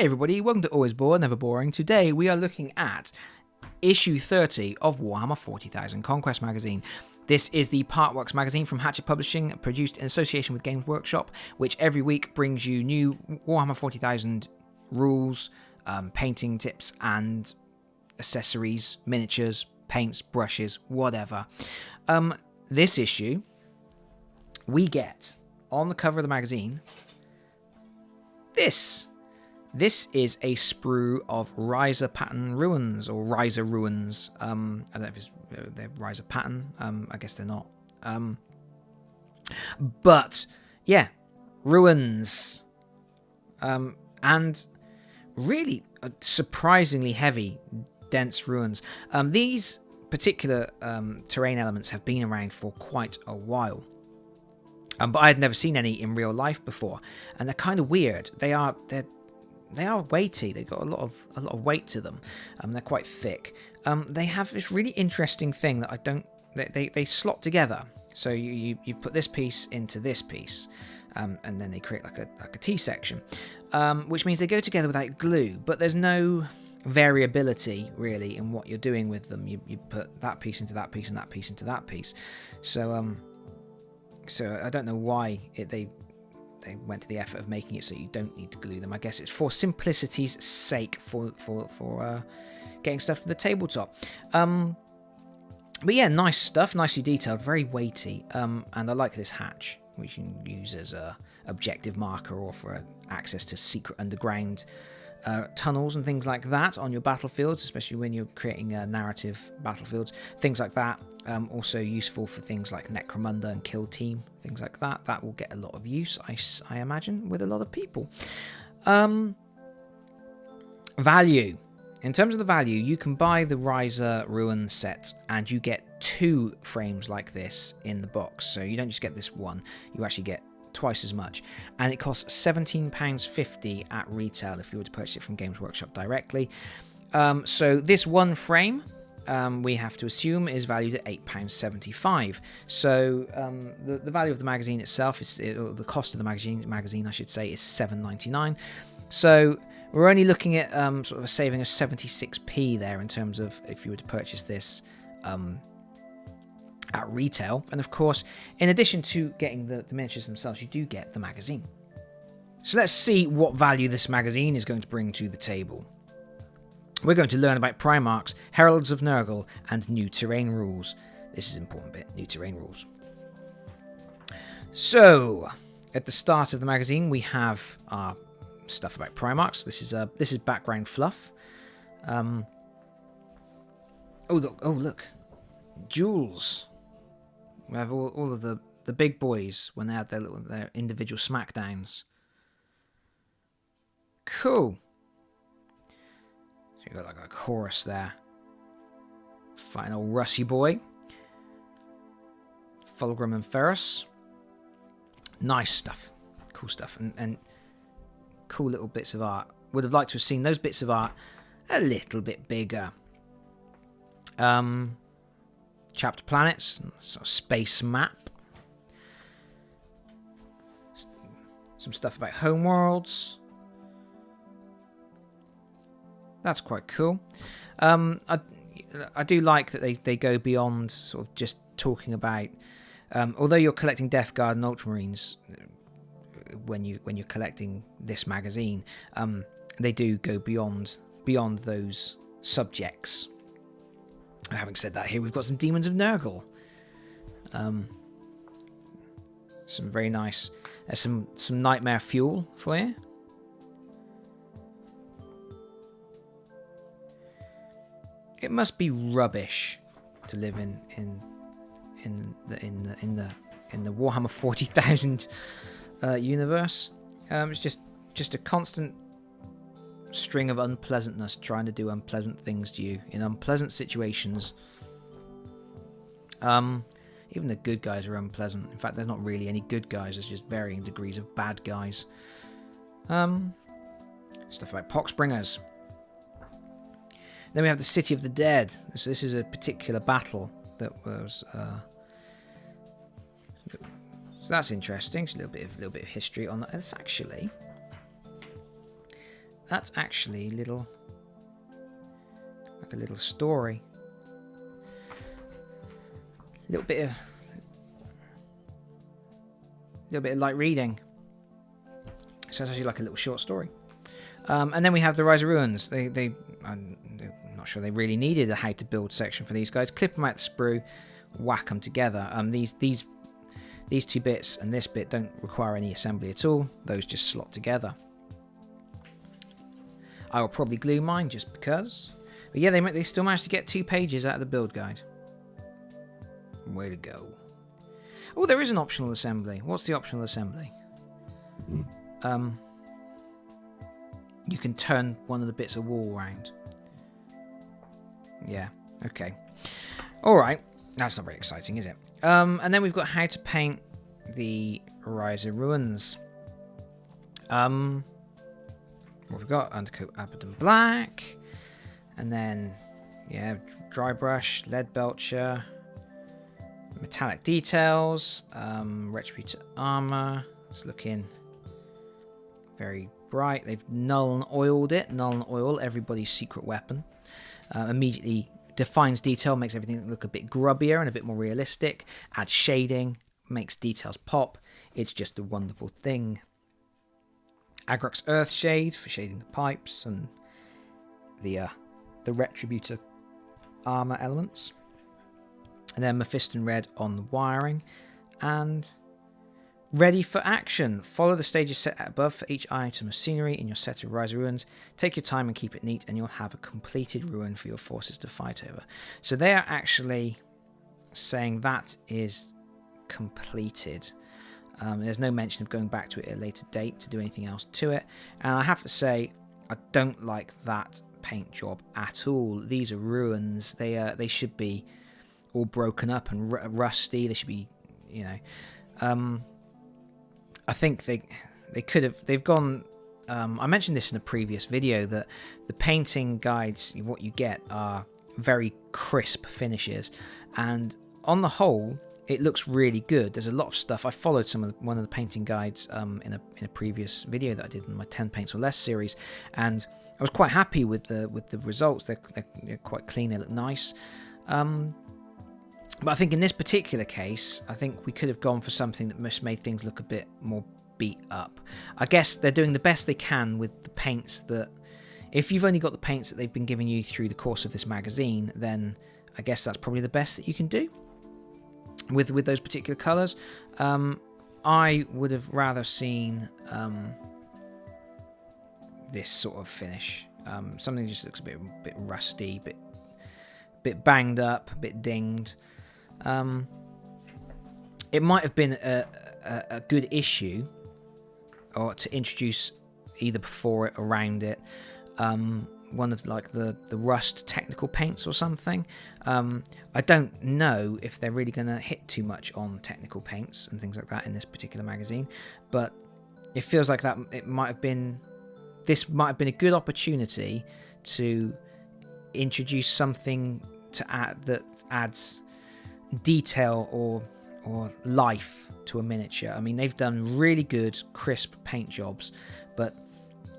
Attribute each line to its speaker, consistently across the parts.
Speaker 1: everybody, welcome to Always Bored, Never Boring. Today we are looking at issue 30 of Warhammer 40,000 Conquest magazine. This is the Partworks magazine from Hachette Publishing, produced in association with Games Workshop, which every week brings you new Warhammer 40,000 rules, painting tips and accessories, miniatures, paints, brushes, whatever. This issue, we get on the cover of the magazine this. This is a sprue of Ryza pattern ruins, or Ryza Ruins. I don't know if they're Ryza pattern. I guess they're not. But yeah, ruins, and really surprisingly heavy, dense ruins. These particular terrain elements have been around for quite a while. But I had never seen any in real life before, and they're kind of weird. They are weighty. They've got a lot of weight to them. They're quite thick. They have this really interesting thing that I don't. They slot together. So you put this piece into this piece, and then they create like a T section, which means they go together without glue. But there's no variability really in what you're doing with them. You put that piece into that piece and that piece into that piece. So I don't know why they went to the effort of making it so you don't need to glue them. I guess it's for simplicity's sake, for getting stuff to the tabletop. But yeah, nice stuff, nicely detailed, very weighty. And I like this hatch, which you can use as a objective marker or for access to secret underground tunnels and things like that on your battlefields, especially when you're creating narrative battlefields, things like that. Also useful for things like Necromunda and Kill Team, things like that. That will get a lot of use, I imagine, with a lot of people. Value. In terms of the value, you can buy the Ryza Ruins set and you get 2 frames like this in the box. So you don't just get this one, you actually get twice as much, and it costs £17.50 at retail if you were to purchase it from Games Workshop directly. So this one frame, we have to assume, is valued at £8.75. So the value of the magazine itself, the cost of the magazine I should say, is £7.99. So we're only looking at sort of a saving of 76p there in terms of if you were to purchase this at retail. And of course, in addition to getting the miniatures themselves, you do get the magazine. So let's see what value this magazine is going to bring to the table. We're going to learn about Primarchs, Heralds of Nurgle, and new terrain rules. This is an important bit, new terrain rules. So, at the start of the magazine, we have our stuff about Primarchs. This is background fluff. Oh look, jewels. We have all of the big boys when they had their individual smackdowns. Cool. So you got like a chorus there. Fighting old Rusty boy. Fulgrim and Ferris. Nice stuff. Cool stuff. And cool little bits of art. Would have liked to have seen those bits of art a little bit bigger. Chapter planets, sort of space map. Some stuff about homeworlds. That's quite cool. I do like that they go beyond sort of just talking about. Although you're collecting Death Guard and Ultramarines when you're collecting this magazine, they do go beyond those subjects. Having said that, here we've got some Demons of Nurgle. Some very nice. There's some nightmare fuel for you. It must be rubbish to live in the Warhammer 40,000 universe. It's just a constant string of unpleasantness trying to do unpleasant things to you in unpleasant situations. Even the good guys are unpleasant. In fact, there's not really any good guys, there's just varying degrees of bad guys. Stuff about Poxbringers. Then we have the City of the Dead. So this is a particular battle that was so that's interesting. Just a little bit of history on that. It's actually that's actually like a little story. A little bit of light reading. So it's actually like a little short story. And then we have the Ryza Ruins. I'm not sure they really needed a how to build section for these guys. Clip them out the sprue, whack them together. These two bits and this bit don't require any assembly at all. Those just slot together. I will probably glue mine just because. But yeah, they still managed to get 2 pages out of the build guide. Way to go. Oh, there is an optional assembly. What's the optional assembly? You can turn one of the bits of wall around. Yeah, okay. Alright, that's not very exciting, is it? And then we've got how to paint the Ryza Ruins. What we've got? Undercoat Abaddon Black. And then, yeah, dry brush, lead belcher, metallic details, retributor armor. It's looking very bright. They've null and oiled it. Null and oil, everybody's secret weapon. Immediately defines detail, makes everything look a bit grubbier and a bit more realistic. Adds shading, makes details pop. It's just a wonderful thing. Agrox Earthshade for shading the pipes and the retributor armor elements. And then Mephiston Red on the wiring. And ready for action. Follow the stages set out above for each item of scenery in your set of Ryza Ruins. Take your time and keep it neat, and you'll have a completed ruin for your forces to fight over. So they are actually saying that is completed. There's no mention of going back to it at a later date to do anything else to it. And I have to say, I don't like that paint job at all. These are ruins. They should be all broken up and rusty. They should be, you know. I think they could have. They've gone. I mentioned this in a previous video that the painting guides, what you get are very crisp finishes, and on the whole, it looks really good. There's a lot of stuff. I followed one of the painting guides in a previous video that I did in my 10 paints or less series, and I was quite happy with the results. They're quite clean. They look nice. But I think in this particular case, I think we could have gone for something that just made things look a bit more beat up. I guess they're doing the best they can with the paints that... If you've only got the paints that they've been giving you through the course of this magazine, then I guess that's probably the best that you can do with those particular colours. I would have rather seen this sort of finish. Something just looks a bit rusty, bit banged up, a bit dinged. It might have been a good issue, or to introduce either before it, around it, one of like the rust technical paints or something. I don't know if they're really going to hit too much on technical paints and things like that in this particular magazine, but it feels like that this might have been a good opportunity to introduce something to add that adds detail or life to a miniature. I mean, they've done really good crisp paint jobs, but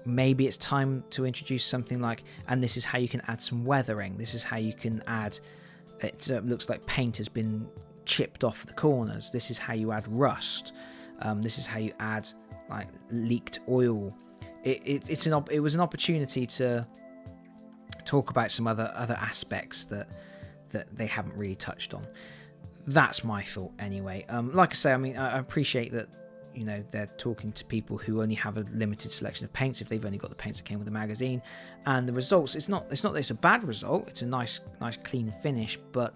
Speaker 1: maybe it's time to introduce something like, and this is how you can add some weathering, this is how you can add, it looks like paint has been chipped off the corners, this is how you add rust, this is how you add like leaked oil. It was an opportunity to talk about some other aspects that they haven't really touched on. That's my thought anyway. Like I say, I mean, I appreciate that, you know, they're talking to people who only have a limited selection of paints if they've only got the paints that came with the magazine, and the results, it's not that it's a bad result, it's a nice clean finish, but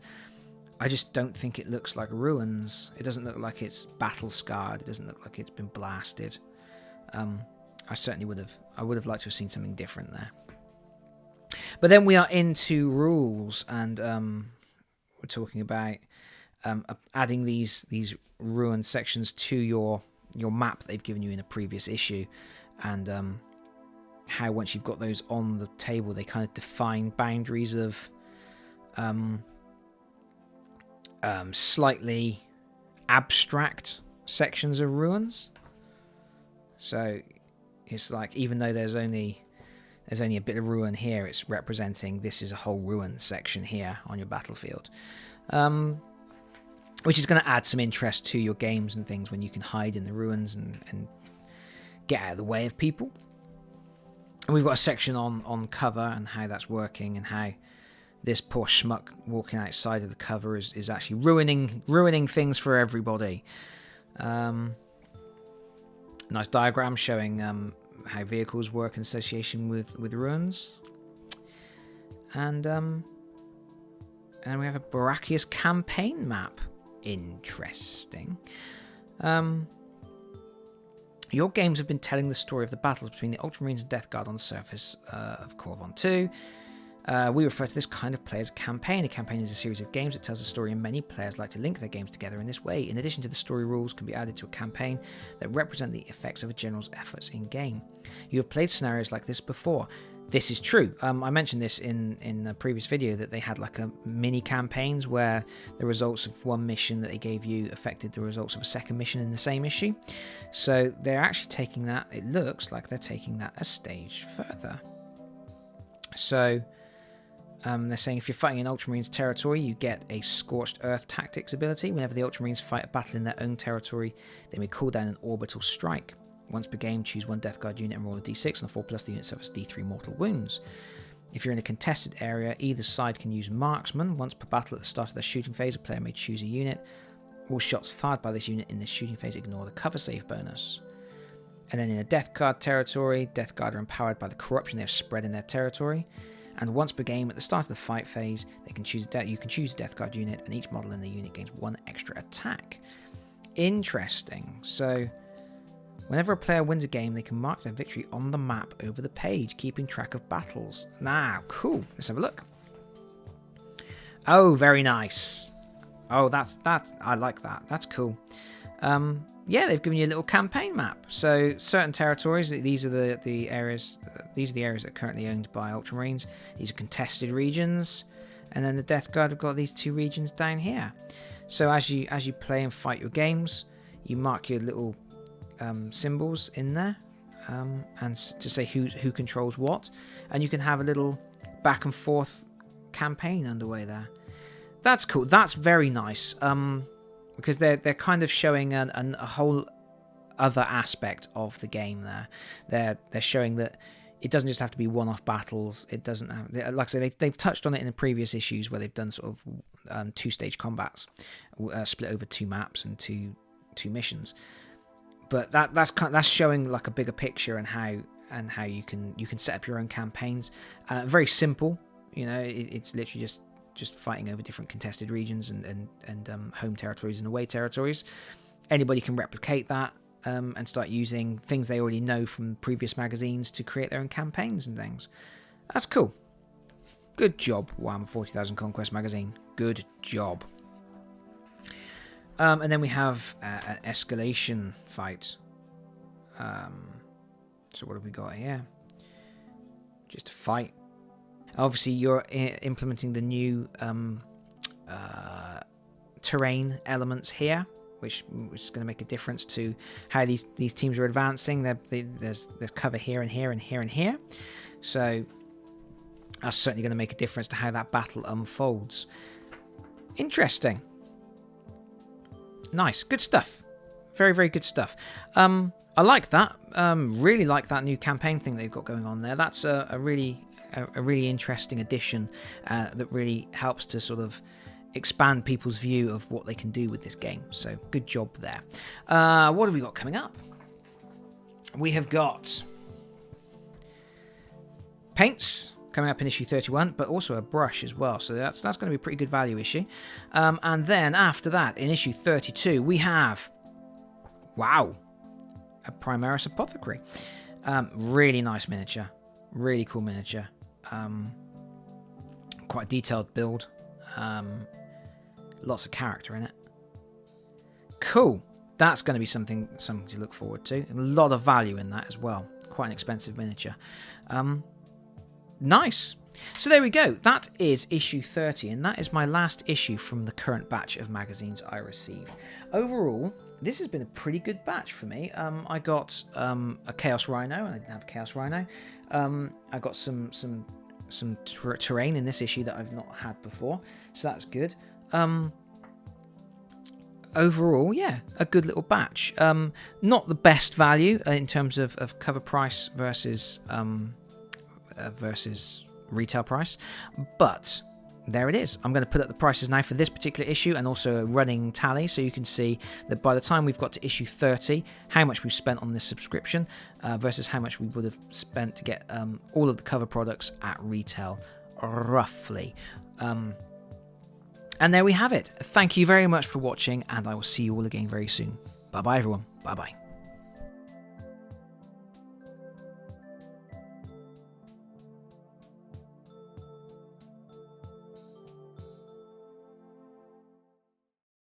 Speaker 1: I just don't think it looks like Ruins. It doesn't look like it's battle scarred, it doesn't look like it's been blasted. I certainly would have liked to have seen something different there. But then we are into rules, and we're talking about adding these ruined sections to your map that they've given you in a previous issue, and how once you've got those on the table, they kind of define boundaries of slightly abstract sections of ruins. So it's like, even though there's only there's only a bit of ruin here. It's representing this is a whole ruin section here on your battlefield. Which is going to add some interest to your games and things when you can hide in the ruins and get out of the way of people. And we've got a section on cover and how that's working, and how this poor schmuck walking outside of the cover is actually ruining things for everybody. Nice diagram showing how vehicles work in association with ruins. And we have a Barakius campaign map. Interesting. Your games have been telling the story of the battles between the Ultramarines and Death Guard on the surface of Corvon 2. We refer to this kind of play as a campaign. A campaign is a series of games that tells a story, and many players like to link their games together in this way. In addition to the story, rules can be added to a campaign that represent the effects of a general's efforts in game. You have played scenarios like this before. This is true. I mentioned this in a previous video, that they had like a mini campaigns where the results of one mission that they gave you affected the results of a second mission in the same issue. So they're actually taking that, it looks like they're taking that a stage further. So they're saying if you're fighting in Ultramarines territory, you get a Scorched Earth Tactics ability. Whenever the Ultramarines fight a battle in their own territory, they may call down an orbital strike. Once per game, choose one Death Guard unit and roll a d6. On a 4+, the unit suffers d3 mortal wounds. If you're in a contested area, either side can use Marksman. Once per battle at the start of their shooting phase, a player may choose a unit. All shots fired by this unit in this shooting phase ignore the cover save bonus. And then in a Death Guard territory, Death Guard are empowered by the corruption they have spread in their territory. And once per game, at the start of the fight phase, you can choose a Death Guard unit, and each model in the unit gains 1 extra attack. Interesting. So whenever a player wins a game, they can mark their victory on the map over the page, keeping track of battles. Now, cool. Let's have a look. Oh, very nice. Oh, that's I like that. That's cool. Yeah, they've given you a little campaign map. So certain territories, these are the areas. These are the areas that are currently owned by Ultramarines. These are contested regions, and then the Death Guard have got these 2 regions down here. So as you play and fight your games, you mark your little symbols in there, and to say who controls what, and you can have a little back and forth campaign underway there. That's cool. That's very nice. Because they're kind of showing a whole other aspect of the game there. They're showing that it doesn't just have to be one-off battles. It doesn't have, like I say, they've touched on it in the previous issues where they've done sort of 2-stage combats, split over 2 maps and two missions. But that's showing like a bigger picture and how you can set up your own campaigns. Very simple, you know. It's literally just fighting over different contested regions and home territories and away territories. Anybody can replicate that and start using things they already know from previous magazines to create their own campaigns and things. That's cool. Good job, Warhammer 40,000 Conquest magazine. Good job. And then we have an Escalation Fight. So what have we got here? Just a fight. Obviously, you're implementing the new terrain elements here, which is going to make a difference to how these teams are advancing. There's cover here and here and here and here. So that's certainly going to make a difference to how that battle unfolds. Interesting. Nice. Good stuff. Very, very good stuff. I like that. Really like that new campaign thing they've got going on there. That's a really interesting addition that really helps to sort of expand people's view of what they can do with this game. So good job there. What have we got coming up? We have got paints coming up in issue 31, but also a brush as well. So that's going to be a pretty good value issue. And then after that, in issue 32, we have, wow, a Primaris Apothecary. Really nice miniature. Really cool miniature. Quite a detailed build. Lots of character in it. Cool. That's going to be something to look forward to. A lot of value in that as well. Quite an expensive miniature. Nice. So there we go. That is issue 30, and that is my last issue from the current batch of magazines I received. Overall, this has been a pretty good batch for me. I got a Chaos Rhino, and I didn't have a Chaos Rhino. I got some terrain in this issue that I've not had before, so that's good. Overall, yeah, a good little batch. Not the best value in terms of cover price versus retail price, but there it is. I'm going to put up the prices now for this particular issue and also a running tally, so you can see that by the time we've got to issue 30, how much we've spent on this subscription versus how much we would have spent to get all of the cover products at retail, roughly. And there we have it. Thank you very much for watching, and I will see you all again very soon. Bye bye, everyone. Bye bye.